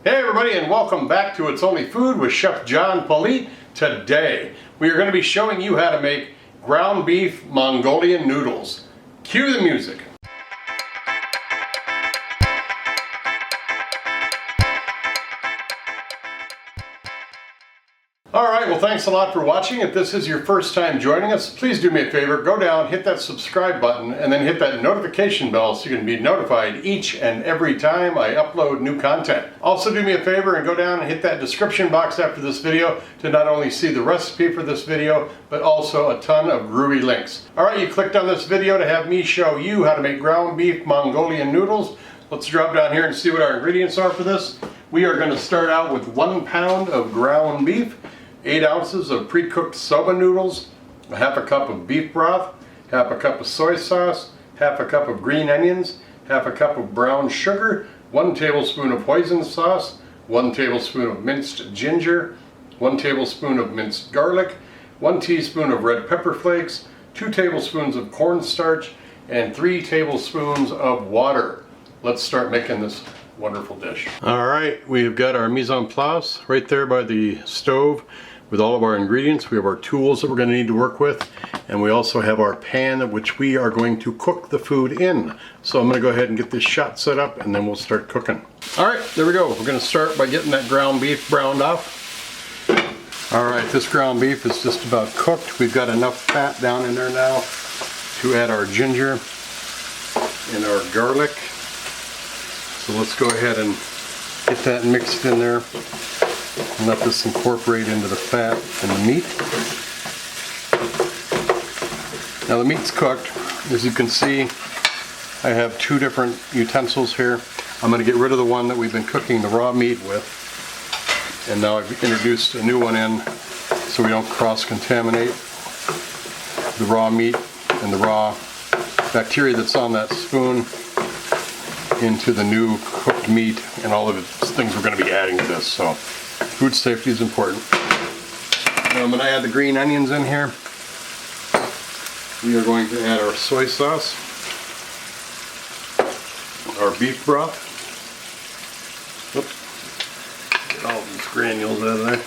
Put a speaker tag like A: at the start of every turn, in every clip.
A: Hey everybody, and welcome back to It's Only Food with Chef John Politte. Today we are going to be showing you how to make ground beef Mongolian noodles. Cue the music. Alright, well thanks a lot for watching. If this is your first time joining us, please do me a favor, go down, hit that subscribe button, and then hit that notification bell so you can be notified each and every time I upload new content. Also do me a favor and go down and hit that description box after this video to not only see the recipe for this video, but also a ton of groovy links. Alright, you clicked on this video to have me show you how to make ground beef Mongolian noodles. Let's drop down here and see what our ingredients are for this. We are going to start out with 1 pound of ground beef, 8 ounces of pre-cooked soba noodles, a half a cup of beef broth, half a cup of soy sauce, half a cup of green onions, half a cup of brown sugar, 1 tablespoon of hoisin sauce, 1 tablespoon of minced ginger, 1 tablespoon of minced garlic, 1 teaspoon of red pepper flakes, 2 tablespoons of cornstarch, and 3 tablespoons of water. Let's start making this wonderful dish. Alright, we've got our mise en place right there by the stove with all of our ingredients. We have our tools that we're going to need to work with, and we also have our pan which we are going to cook the food in. So I'm going to go ahead and get this shot set up and then we'll start cooking. Alright, there we go. We're going to start by getting that ground beef browned off. Alright, this ground beef is just about cooked. We've got enough fat down in there now to add our ginger and our garlic. So let's go ahead and get that mixed in there and let this incorporate into the fat and the meat. Now the meat's cooked. As you can see, I have 2 different utensils here. I'm going to get rid of the one that we've been cooking the raw meat with. And now I've introduced a new one in so we don't cross-contaminate the raw meat and the raw bacteria that's on that spoon into the new cooked meat and all of the things we're going to be adding to this. So food safety is important. Now I'm going to add the green onions in here. We are going to add our soy sauce, our beef broth. Oops. Get all these granules out of there.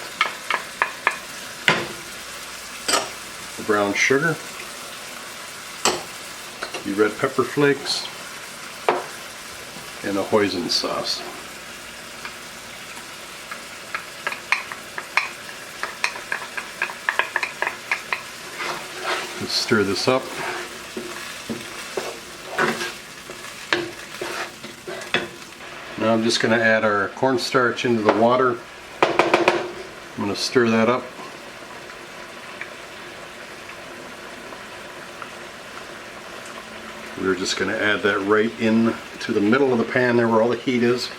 A: The brown sugar, the red pepper flakes, and a hoisin sauce. Let's stir this up. Now I'm just going to add our cornstarch into the water. I'm going to stir that up. We're just going to add that right in to the middle of the pan there where all the heat is.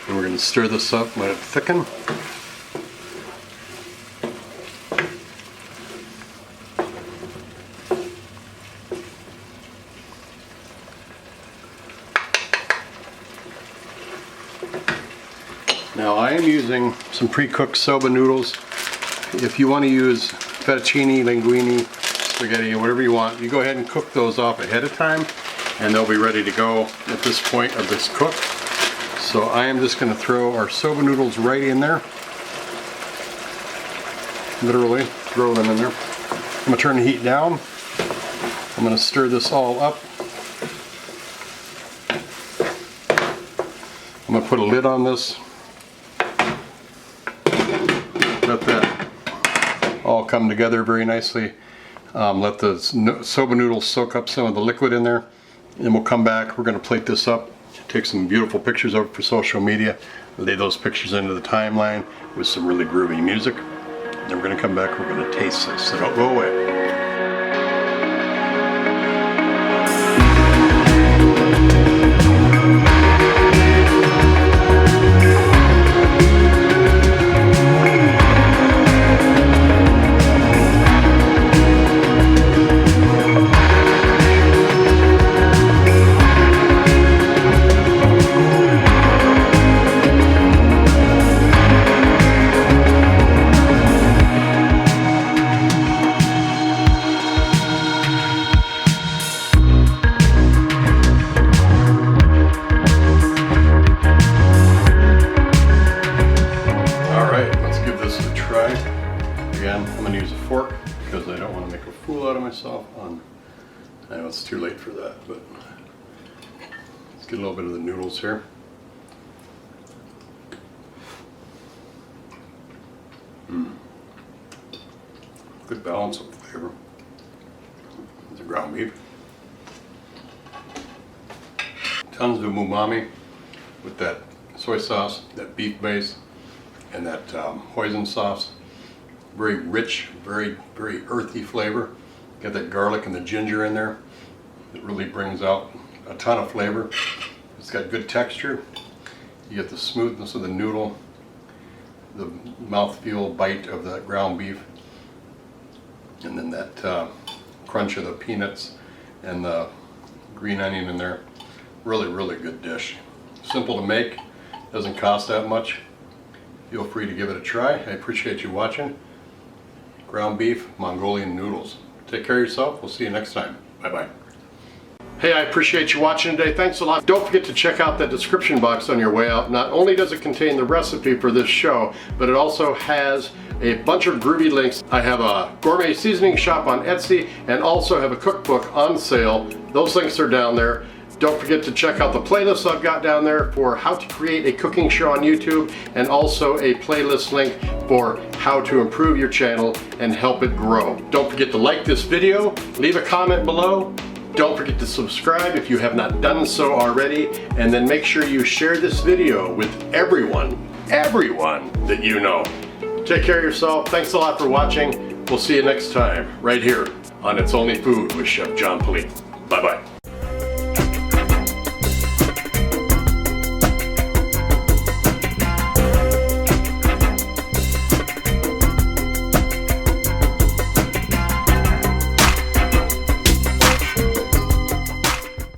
A: And we're going to stir this up, let it thicken. Now I am using some pre-cooked soba noodles. If you want to use fettuccine, linguine, spaghetti, or whatever you want, you go ahead and cook those off ahead of time and they'll be ready to go at this point of this cook. So I am just going to throw our soba noodles right in there. Literally throw them in there. I'm going to turn the heat down. I'm going to stir this all up. I'm going to put a lid on this. Let that all come together very nicely. Let the soba noodles soak up some of the liquid in there, and we'll come back. We're going to plate this up, take some beautiful pictures of it for social media, lay those pictures into the timeline with some really groovy music. Then we're going to come back, we're going to taste this, so don't go away. myself on, I know it's too late for that, but let's get a little bit of the noodles here. Good balance of flavor. The ground beef. Tons of umami with that soy sauce, that beef base, and that hoisin sauce. Very rich, very earthy flavor. Got that garlic and the ginger in there. It really brings out a ton of flavor. It's got good texture. You get the smoothness of the noodle, the mouthfeel bite of the ground beef, and then that crunch of the peanuts and the green onion in there. Really good dish. Simple to make, doesn't cost that much. Feel free to give it a try. I appreciate you watching. Ground beef, Mongolian noodles. Take care of yourself. We'll see you next time. Bye-bye. Hey, I appreciate you watching today. Thanks a lot. Don't forget to check out the description box on your way out. Not only does it contain the recipe for this show, but it also has a bunch of groovy links. I have a gourmet seasoning shop on Etsy and also have a cookbook on sale. Those links are down there. Don't forget to check out the playlists I've got down there for how to create a cooking show on YouTube, and also a playlist link for how to improve your channel and help it grow. Don't forget to like this video, leave a comment below. Don't forget to subscribe if you have not done so already, and then make sure you share this video with everyone that you know. Take care of yourself. Thanks a lot for watching. We'll see you next time right here on It's Only Food with Chef John Politte. Bye-bye.